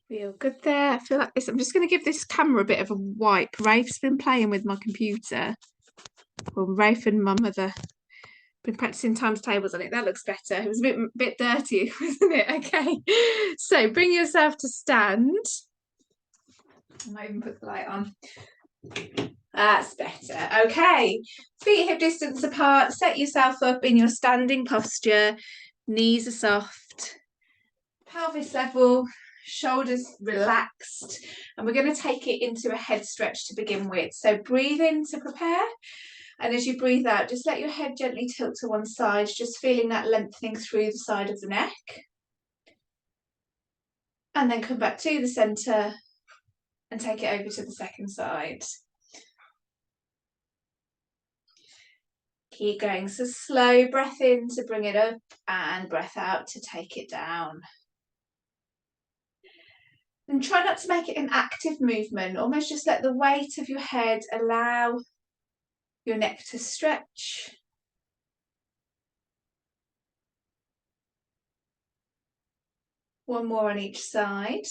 Feel good there. I feel like this. I'm just going to give this camera a bit of a wipe. Rafe's been playing with my computer. Well, Rafe and my mother been practicing times tables on it. That looks better. It was a bit dirty, wasn't it? Okay. So bring yourself to stand. I might even put the light on. That's better. Okay. Feet hip distance apart. Set yourself up in your standing posture. Knees are soft. Pelvis level. Shoulders relaxed. And we're going to take it into a head stretch to begin with. So breathe in to prepare. And as you breathe out, just let your head gently tilt to one side, just feeling that lengthening through the side of the neck. And then come back to the centre and take it over to the second side. Keep going. So slow breath in to bring it up and breath out to take it down. And try not to make it an active movement. Almost just let the weight of your head allow your neck to stretch. One more on each side.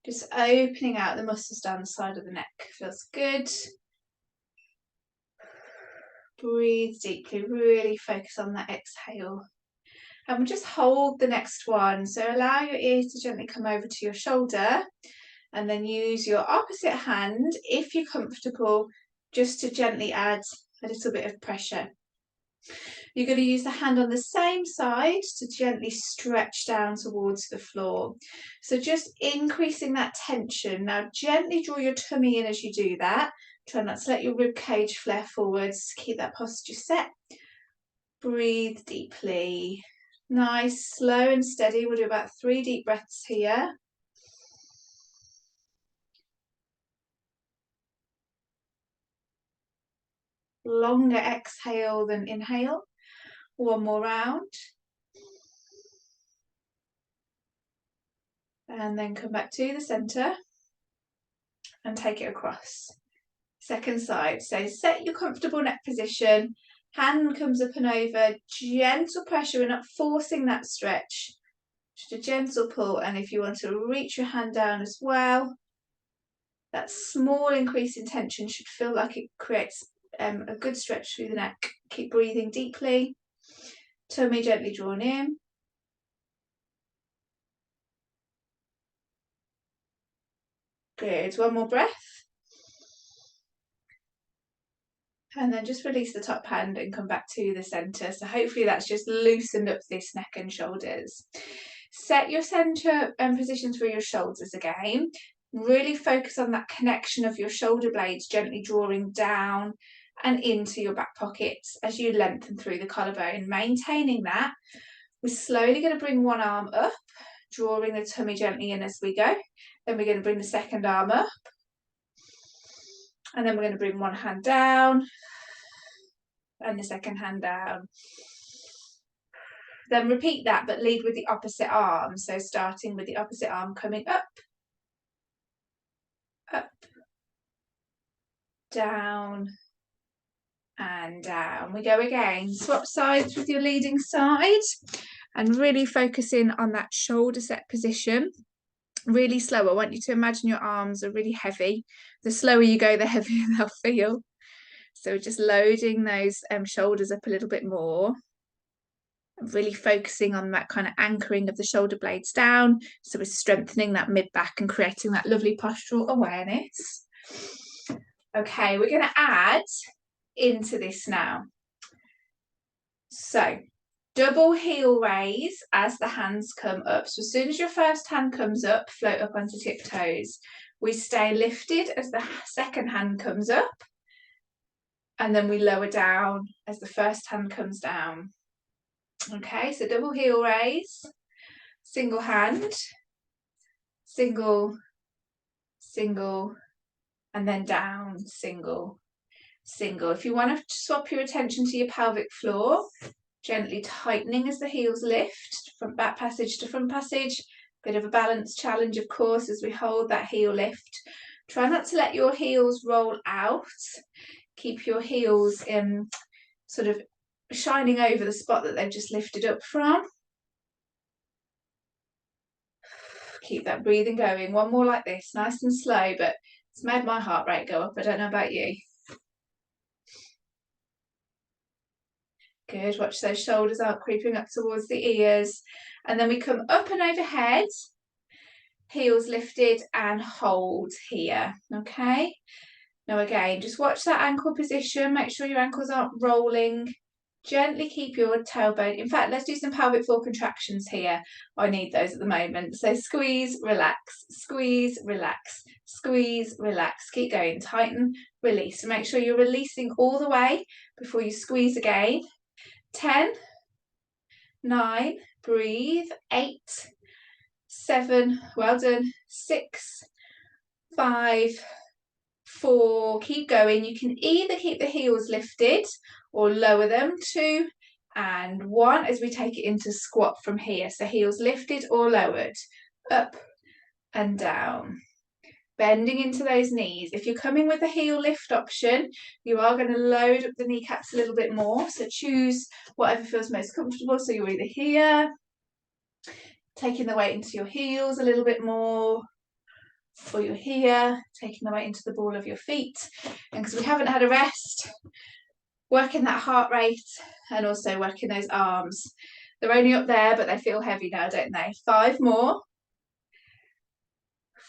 Just opening out the muscles down the side of the neck. Feels good. Breathe deeply, really focus on that exhale. And we'll just hold the next one. So allow your ears to gently come over to your shoulder and then use your opposite hand, if you're comfortable, just to gently add a little bit of pressure. You're going to use the hand on the same side to gently stretch down towards the floor. So just increasing that tension. Now gently draw your tummy in as you do that. Try not to let your rib cage flare forwards. Keep that posture set. Breathe deeply. Nice, slow and steady. We'll do about 3 deep breaths here. Longer exhale than inhale. One more round. And then come back to the centre and take it across. Second side. So set your comfortable neck position. Hand comes up and over. Gentle pressure. We're not forcing that stretch. Just a gentle pull. And if you want to reach your hand down as well, that small increase in tension should feel like it creates a good stretch through the neck. Keep breathing deeply. Tummy gently drawn in. Good. One more breath. And then just release the top hand and come back to the centre. So hopefully that's just loosened up this neck and shoulders. Set your centre position through your shoulders again. Really focus on that connection of your shoulder blades gently drawing down and into your back pockets as you lengthen through the collarbone. Maintaining that. We're slowly going to bring one arm up, drawing the tummy gently in as we go. Then we're going to bring the second arm up. And then we're going to bring one hand down and the second hand down. Then repeat that, but lead with the opposite arm. So starting with the opposite arm coming up, up, down, and down. We go again. Swap sides with your leading side and really focusing on that shoulder set position. Really slow. I want you to imagine your arms are really heavy. The slower you go, the heavier they'll feel. So just loading those shoulders up a little bit more. Really focusing on that kind of anchoring of the shoulder blades down. So we're strengthening that mid-back and creating that lovely postural awareness. Okay, we're going to add into this now. So double heel raise as the hands come up. So as soon as your first hand comes up, float up onto tiptoes. We stay lifted as the second hand comes up. And then we lower down as the first hand comes down. Okay, so double heel raise, single hand, single, single, and then down, single, single. If you want to swap your attention to your pelvic floor, gently tightening as the heels lift, from back passage to front passage. Bit of a balance challenge, of course, as we hold that heel lift. Try not to let your heels roll out. Keep your heels sort of shining over the spot that they've just lifted up from. Keep that breathing going. One more like this, nice and slow, but it's made my heart rate go up. I don't know about you. Good, watch those shoulders out creeping up towards the ears. And then we come up and overhead, heels lifted and hold here, okay? Now again, just watch that ankle position, make sure your ankles aren't rolling. Gently keep your tailbone. In fact, let's do some pelvic floor contractions here. I need those at the moment. So squeeze, relax, squeeze, relax, squeeze, relax. Keep going, tighten, release. So make sure you're releasing all the way before you squeeze again. 10, 9, breathe, 8, 7, well done, 6, 5, 4, keep going. You can either keep the heels lifted or lower them, 2 and 1, as we take it into squat from here. So heels lifted or lowered, up and down. Bending into those knees. If you're coming with a heel lift option, you are going to load up the kneecaps a little bit more. So choose whatever feels most comfortable. So you're either here, taking the weight into your heels a little bit more, or you're here, taking the weight into the ball of your feet. And because we haven't had a rest, working that heart rate and also working those arms. They're only up there, but they feel heavy now, don't they? 5 more,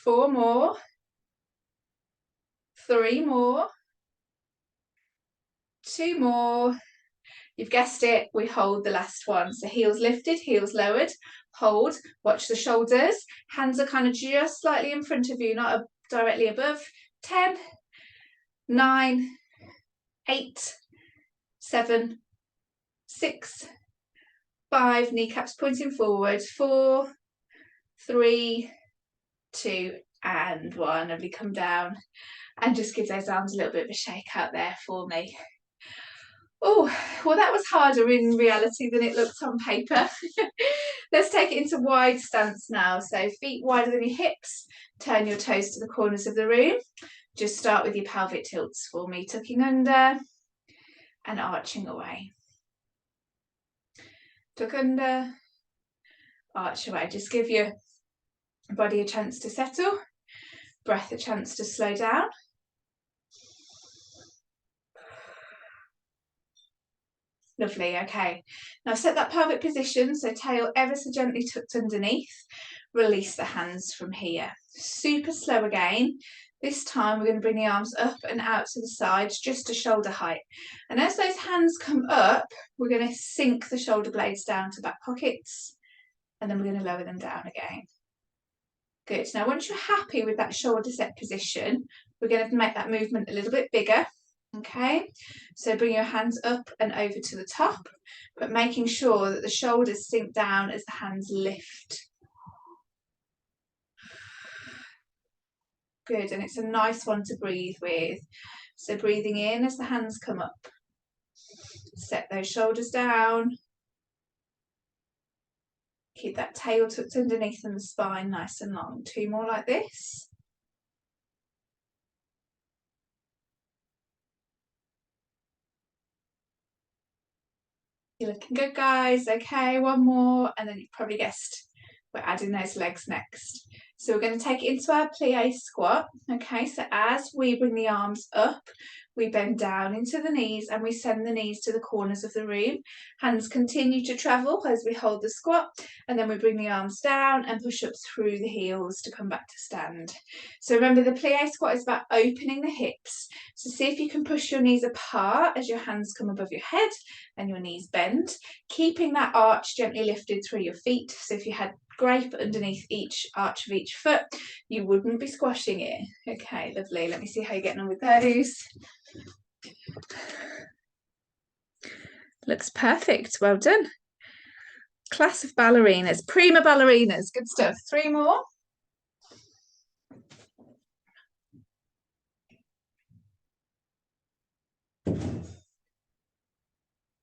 4 more, 3 more, 2 more. You've guessed it, we hold the last one. So heels lifted, heels lowered, hold, watch the shoulders. Hands are kind of just slightly in front of you, not directly above. 10, 9, 8, 7, 6, 5, kneecaps pointing forward, 4, 3, 2, and 1. Lovely, come down and just give those arms a little bit of a shake out there for me. Oh, well, that was harder in reality than it looked on paper. Let's take it into wide stance now. So feet wider than your hips, turn your toes to the corners of the room. Just start with your pelvic tilts for me, tucking under and arching away. Tuck under, arch away. Just give your body a chance to settle, breath a chance to slow down. Lovely, okay. Now set that pelvic position, so tail ever so gently tucked underneath. Release the hands from here. Super slow again. This time we're going to bring the arms up and out to the sides, just to shoulder height. And as those hands come up, we're going to sink the shoulder blades down to back pockets, and then we're going to lower them down again. Good. Now once you're happy with that shoulder set position, we're going to make that movement a little bit bigger. Okay, so bring your hands up and over to the top, but making sure that the shoulders sink down as the hands lift. Good, and it's a nice one to breathe with. So breathing in as the hands come up. Set those shoulders down. Keep that tail tucked underneath and the spine nice and long. 2 more like this. You're looking good, guys. Okay, 1 more, and then you've probably guessed we're adding those legs next. So we're going to take it into our plie squat. Okay, so as we bring the arms up, we bend down into the knees and we send the knees to the corners of the room. Hands continue to travel as we hold the squat, and then we bring the arms down and push up through the heels to come back to stand. So remember, the plie squat is about opening the hips. So see if you can push your knees apart as your hands come above your head and your knees bend, keeping that arch gently lifted through your feet. So if you had grape underneath each arch of each foot, you wouldn't be squashing it. Okay, lovely. Let me see how you're getting on with those. Looks perfect. Well done. Class of ballerinas, prima ballerinas. Good stuff. 3 more.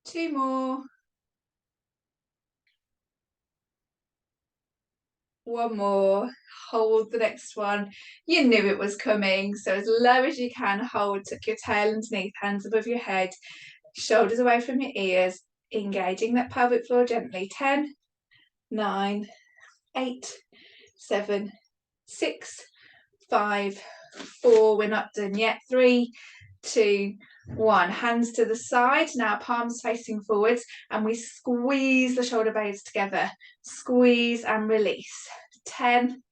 Two more. 1 more. Hold the next one. You knew it was coming, so as low as you can, hold. Tuck your tail underneath, hands above your head, shoulders away from your ears, engaging that pelvic floor gently. 10, 9, 8, 7, 6, 5, 4. We're not done yet. 3, 2, 1. Hands to the side. Now palms facing forwards, and we squeeze the shoulder blades together. Squeeze and release. 10,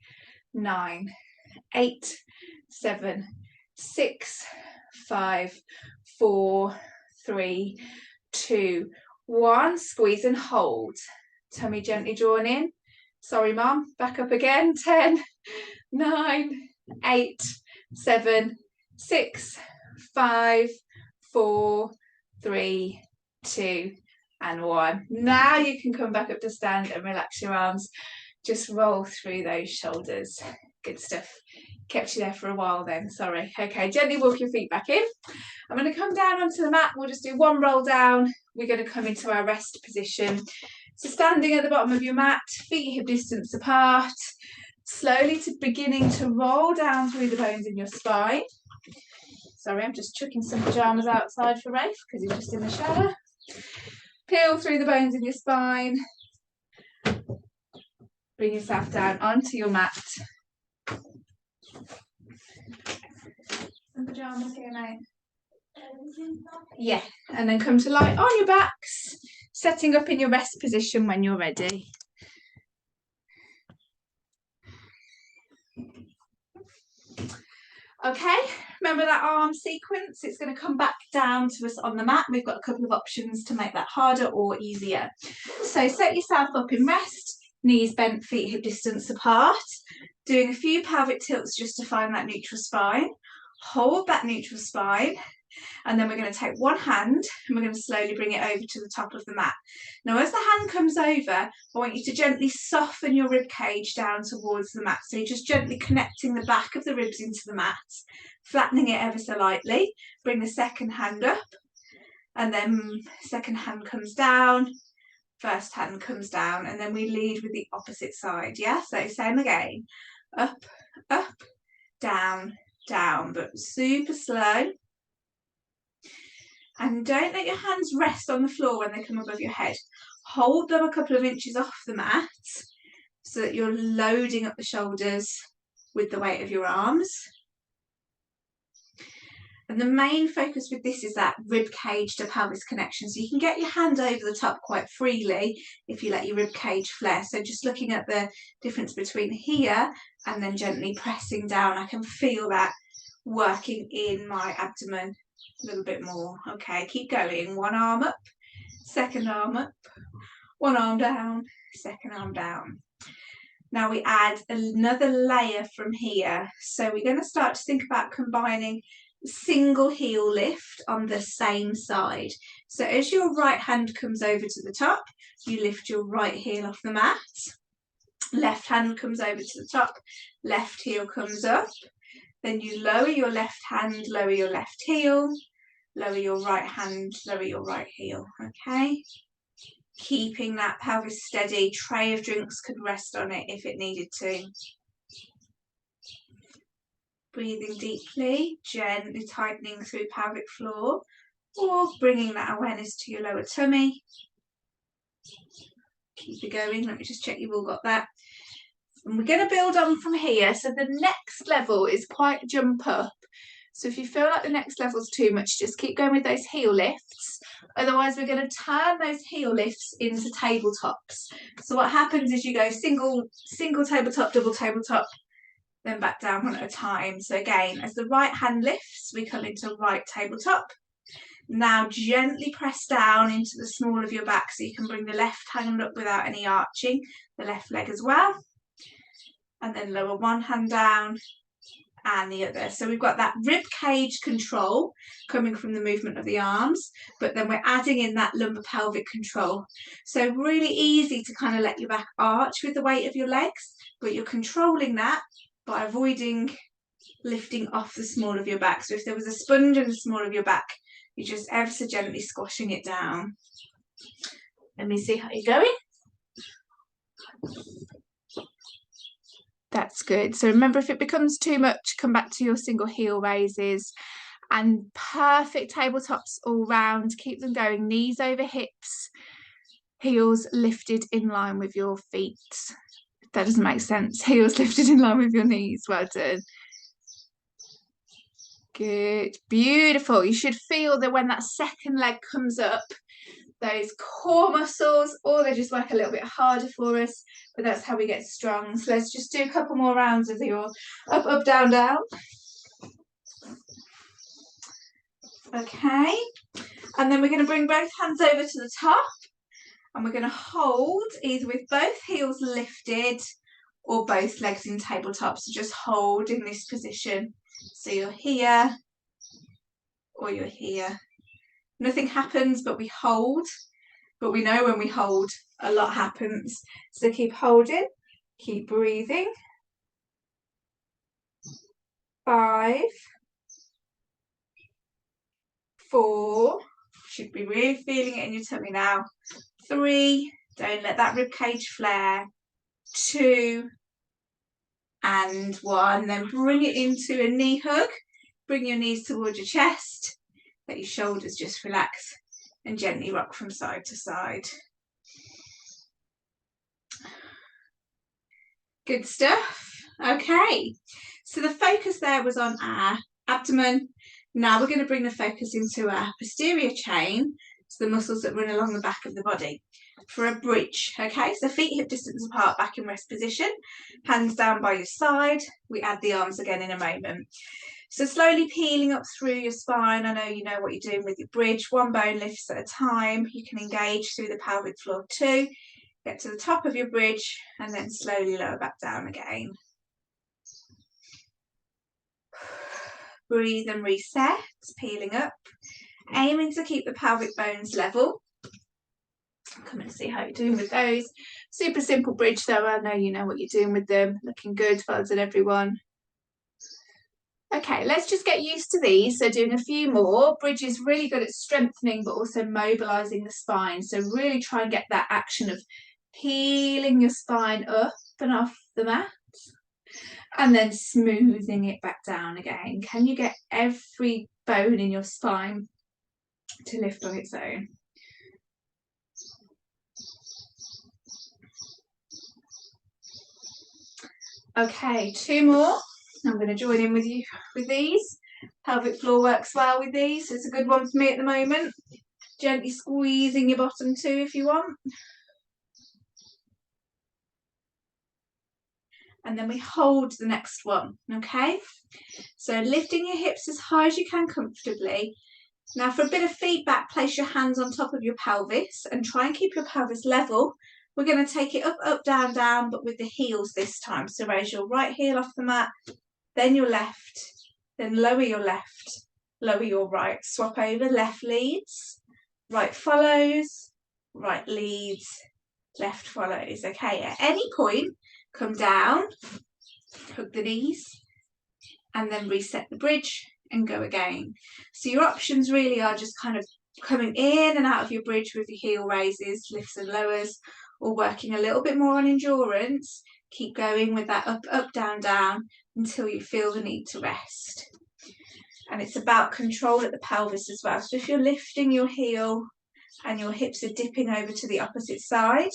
9, 8, 7, 6, 5, 4, 3, 2, 1. Squeeze and hold. Tummy gently drawn in. Sorry, Mum. Back up again. 10, 9, 8, 7, 6, 5, 4, 3, 2, and 1. Now you can come back up to stand and relax your arms. Just roll through those shoulders. Good stuff. Kept you there for a while then, sorry. Okay, gently walk your feet back in. I'm going to come down onto the mat. We'll just do one roll down. We're going to come into our rest position. So standing at the bottom of your mat, feet hip distance apart, slowly beginning to roll down through the bones in your spine. Sorry, I'm just chucking some pyjamas outside for Rafe because he's just in the shower. Peel through the bones in your spine. Bring yourself down onto your mat. Some pyjamas here, mate. Yeah, and then come to lie on your backs, setting up in your rest position when you're ready. Okay, remember that arm sequence? It's going to come back down to us on the mat. We've got a couple of options to make that harder or easier. So set yourself up in rest, knees bent, feet hip distance apart, doing a few pelvic tilts just to find that neutral spine. Hold that neutral spine, and then we're going to take one hand and we're going to slowly bring it over to the top of the mat. Now as the hand comes over, I want you to gently soften your rib cage down towards the mat. So you're just gently connecting the back of the ribs into the mat, flattening it ever so lightly. Bring the second hand up, and then second hand comes down, first hand comes down, and then we lead with the opposite side. Yeah, so same again. Up, up, down, down, but super slow. And don't let your hands rest on the floor when they come above your head. Hold them a couple of inches off the mat so that you're loading up the shoulders with the weight of your arms. And the main focus with this is that rib cage to pelvis connection. So you can get your hand over the top quite freely if you let your rib cage flare. So just looking at the difference between here and then gently pressing down, I can feel that working in my abdomen a little bit more. Okay, keep going. One arm up, second arm up, one arm down, second arm down. Now we add another layer from here. So we're going to start to think about combining single heel lift on the same side. So as your right hand comes over to the top, you lift your right heel off the mat. Left hand comes over to the top, left heel comes up. Then you lower your left hand, lower your left heel, lower your right hand, lower your right heel, okay? Keeping that pelvis steady. Tray of drinks could rest on it if it needed to. Breathing deeply, gently tightening through pelvic floor, or bringing that awareness to your lower tummy. Keep it going. Let me just check you've all got that. And we're going to build on from here. So the next level is quite a jump up. So if you feel like the next level's too much, just keep going with those heel lifts. Otherwise, we're going to turn those heel lifts into tabletops. So what happens is you go single tabletop, double tabletop, then back down one at a time. So again, as the right hand lifts, we come into right tabletop. Now gently press down into the small of your back so you can bring the left hand up without any arching, the left leg as well. And then lower one hand down and the other. So we've got that rib cage control coming from the movement of the arms, but then we're adding in that lumbar pelvic control. So really easy to kind of let your back arch with the weight of your legs, but you're controlling that by avoiding lifting off the small of your back. So if there was a sponge in the small of your back, you're just ever so gently squashing it down. Let me see how you're going. That's good. So remember, if it becomes too much, come back to your single heel raises and perfect tabletops all round. Keep them going, knees over hips, heels lifted in line with your feet. That doesn't make sense. Heels lifted in line with your knees. Well done. Good. Beautiful. You should feel that when that second leg comes up, those core muscles, or they just work a little bit harder for us, but that's how we get strong. So let's just do a couple more rounds of your up, up, down, down. Okay. And then we're going to bring both hands over to the top, and we're going to hold either with both heels lifted or both legs in tabletop. So just hold in this position. So you're here or you're here. Nothing happens, but we hold. But we know when we hold, a lot happens. So keep holding, keep breathing. 5, 4, should be really feeling it in your tummy now. 3, don't let that rib cage flare. 2, and 1. Then bring it into a knee hug. Bring your knees towards your chest. Let your shoulders just relax and gently rock from side to side. Good stuff. Okay, so the focus there was on our abdomen. Now we're going to bring the focus into our posterior chain, so the muscles that run along the back of the body, for a bridge. Okay, so feet hip distance apart, back in rest position, hands down by your side. We add the arms again in a moment. So slowly peeling up through your spine. I know you know what you're doing with your bridge. One bone lifts at a time. You can engage through the pelvic floor too. Get to the top of your bridge and then slowly lower back down again. Breathe and reset, peeling up, aiming to keep the pelvic bones level. Come and see how you're doing with those. Super simple bridge though, I know you know what you're doing with them. Looking good, well done everyone. Okay, let's just get used to these. So doing a few more. Bridge is really good at strengthening but also mobilising the spine. So really try and get that action of peeling your spine up and off the mat. And then smoothing it back down again. Can you get every bone in your spine to lift on its own? Okay, 2 more. I'm going to join in with you with these. Pelvic floor works well with these. It's a good one for me at the moment. Gently squeezing your bottom too if you want. And then we hold the next one, okay? So lifting your hips as high as you can comfortably. Now for a bit of feedback, place your hands on top of your pelvis and try and keep your pelvis level. We're going to take it up, up, down, down, but with the heels this time. So raise your right heel off the mat, then your left, then lower your left, lower your right. Swap over, left leads, right follows, right leads, left follows. Okay, at any point, come down, hug the knees, and then reset the bridge and go again. So your options really are just kind of coming in and out of your bridge with your heel raises, lifts and lowers, or working a little bit more on endurance. Keep going with that up, up, down, down until you feel the need to rest. And it's about control at the pelvis as well. So if you're lifting your heel and your hips are dipping over to the opposite side,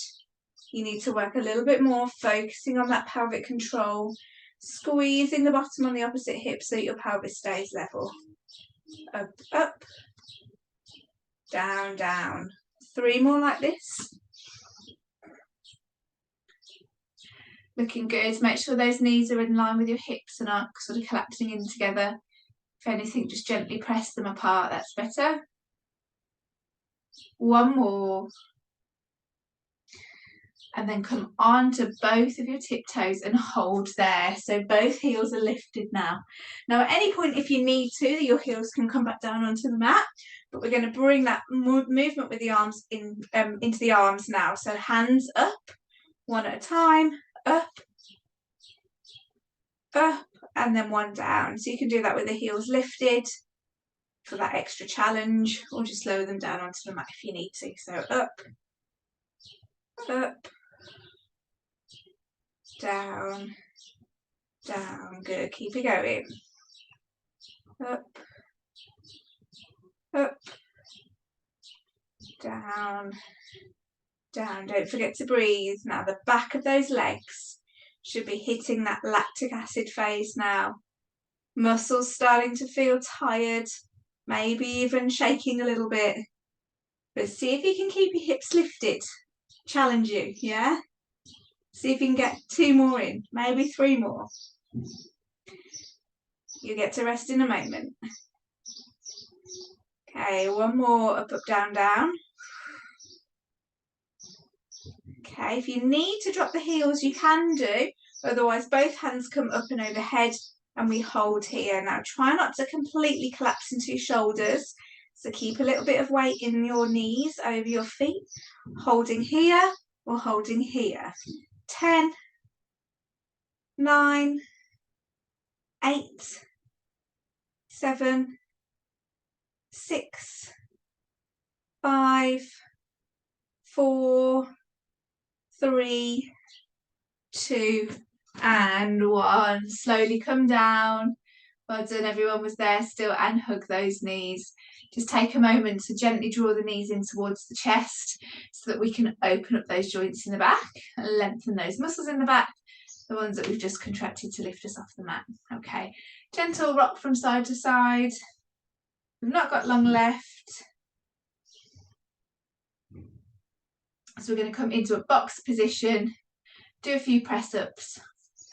you need to work a little bit more, focusing on that pelvic control, squeezing the bottom on the opposite hip so your pelvis stays level. Up, up, down, down. 3 more like this. Looking good. Make sure those knees are in line with your hips and aren't sort of collapsing in together. If anything, just gently press them apart. That's better. 1 more. And then come on to both of your tiptoes and hold there. So both heels are lifted now. Now at any point if you need to, your heels can come back down onto the mat, but we're going to bring that movement with the arms in into the arms now. So hands up, one at a time, up, up, and then one down. So you can do that with the heels lifted for that extra challenge, or just lower them down onto the mat if you need to. So up, up, down, down. Good, keep it going. Up, up, down, down. Don't forget to breathe. Now the back of those legs should be hitting that lactic acid phase now. Muscles starting to feel tired, maybe even shaking a little bit. But see if you can keep your hips lifted. Challenge you, yeah? See if you can get 2 more in, maybe 3 more. You get to rest in a moment. Okay, 1 more, up, up, down, down. Okay, if you need to drop the heels, you can do. Otherwise, both hands come up and overhead and we hold here. Now, try not to completely collapse into your shoulders. So keep a little bit of weight in your knees over your feet. Holding here or holding here. 10, 9, 8, 7, 6, 5, 4, 3, 2, and 1. Slowly come down. Well done, everyone was there still, and hug those knees. Just take a moment to gently draw the knees in towards the chest so that we can open up those joints in the back and lengthen those muscles in the back, the ones that we've just contracted to lift us off the mat. Okay, gentle rock from side to side. We've not got long left. So we're going to come into a box position, do a few press ups,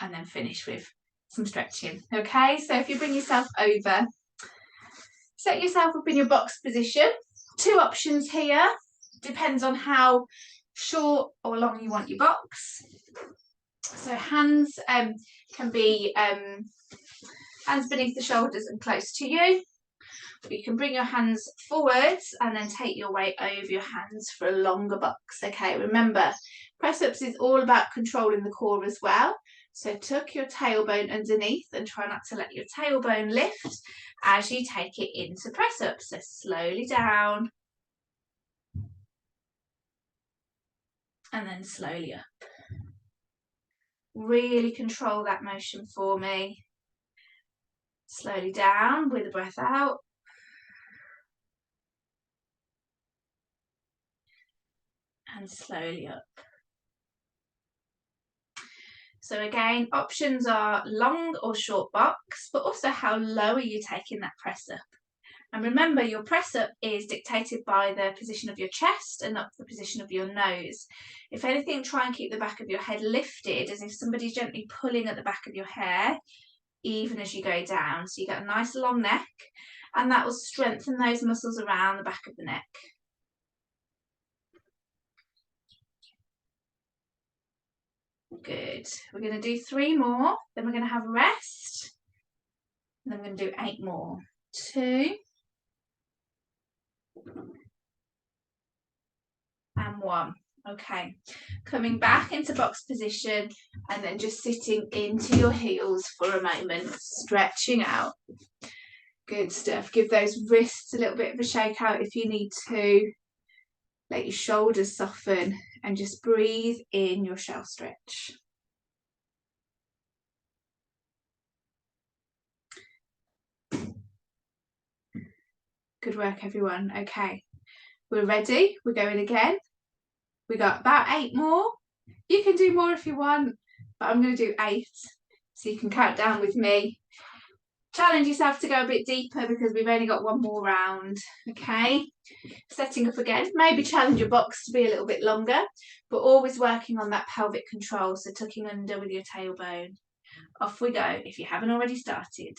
and then finish with some stretching. Okay, so if you bring yourself over, set yourself up in your box position. 2 options here, depends on how short or long you want your box. So hands can be hands beneath the shoulders and close to you. You can bring your hands forwards and then take your weight over your hands for a longer box. Okay, remember, press ups is all about controlling the core as well. So tuck your tailbone underneath and try not to let your tailbone lift as you take it into press ups. So slowly down and then slowly up. Really control that motion for me. Slowly down with a breath out. And slowly up. So again, options are long or short box, but also how low are you taking that press up. And remember, your press up is dictated by the position of your chest and not the position of your nose. If anything, try and keep the back of your head lifted as if somebody's gently pulling at the back of your hair, even as you go down. So you get a nice long neck, and that will strengthen those muscles around the back of the neck. Good. We're going to do 3 more, then we're going to have a rest, and then we're going to do 8 more. 2 and 1. Okay, coming back into box position and then just sitting into your heels for a moment, stretching out. Good stuff. Give those wrists a little bit of a shake out if you need to. Let your shoulders soften and just breathe in your shell stretch. Good work, everyone. Okay, we're ready. We're going again. We got about 8 more. You can do more if you want, but I'm going to do 8 so you can count down with me. Challenge yourself to go a bit deeper because we've only got 1 more round. Okay, setting up again. Maybe challenge your box to be a little bit longer, but always working on that pelvic control. So tucking under with your tailbone. Off we go if you haven't already started.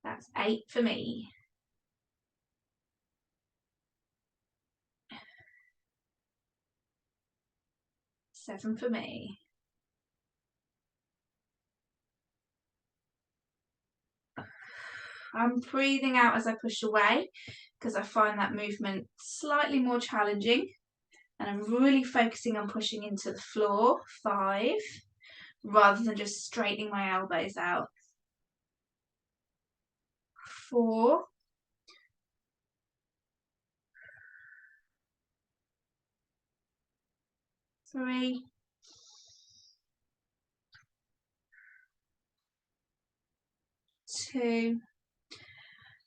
That's 8 for me. 7 for me. I'm breathing out as I push away because I find that movement slightly more challenging, and I'm really focusing on pushing into the floor. 5, rather than just straightening my elbows out. 4, 3, 2.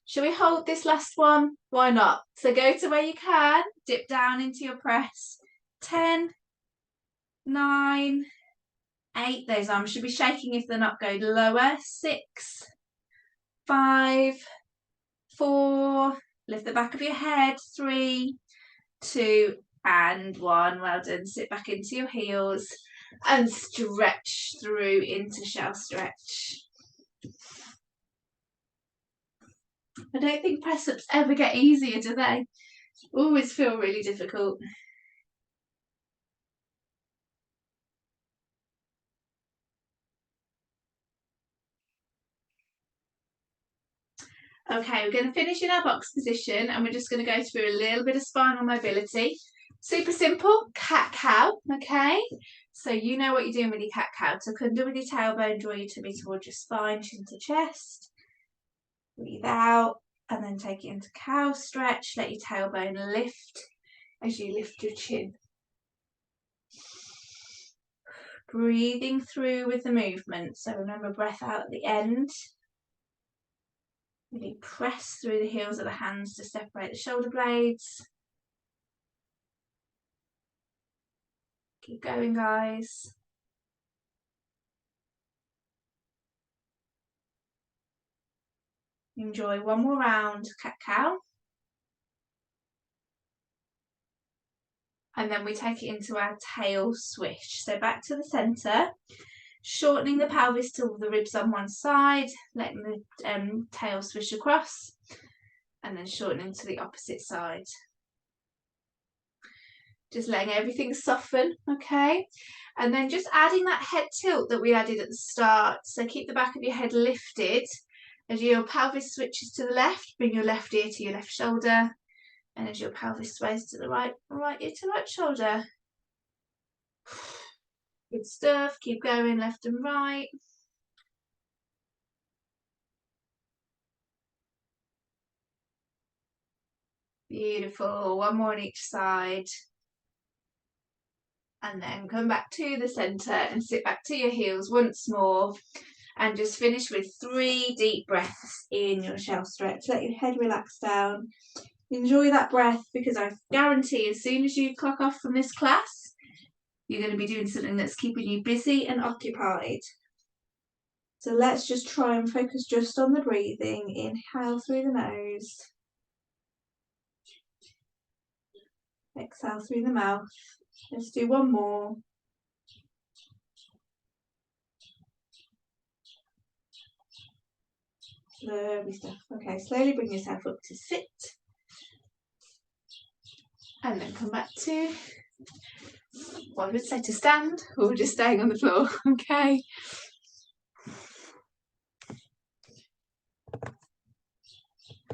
Shall we hold this last one? Why not? So go to where you can, dip down into your press. 10, 9, 8. Those arms should be shaking if they're not going lower. 6, 5, 4. Lift the back of your head. 3, 2, and 1. Well done. Sit back into your heels and stretch through into shell stretch. I don't think press-ups ever get easier, do they? Always feel really difficult. Okay, we're going to finish in our box position and we're just going to go through a little bit of spinal mobility. Super simple, cat-cow, okay? So you know what you're doing with your cat-cow. Tuck under with your tailbone, draw your tummy towards your spine, chin to chest. Breathe out and then take it into cow stretch. Let your tailbone lift as you lift your chin. Breathing through with the movement. So remember, breath out at the end. Really press through the heels of the hands to separate the shoulder blades. Keep going, guys. Enjoy one more round, cat-cow. And then we take it into our tail swish. So back to the centre, shortening the pelvis till the ribs on one side, letting the tail swish across, and then shortening to the opposite side. Just letting everything soften, okay? And then just adding that head tilt that we added at the start. So keep the back of your head lifted. As your pelvis switches to the left, bring your left ear to your left shoulder. And as your pelvis sways to the right, right ear to right shoulder. Good stuff. Keep going left and right. Beautiful. One more on each side. And then come back to the centre and sit back to your heels once more. And just finish with 3 deep breaths in your shell stretch. Let your head relax down. Enjoy that breath, because I guarantee as soon as you clock off from this class, you're going to be doing something that's keeping you busy and occupied. So let's just try and focus just on the breathing. Inhale through the nose. Exhale through the mouth. Let's do one more. Lovely stuff. Okay, slowly bring yourself up to sit. And then come back to, well, I would say to stand, or just staying on the floor, okay?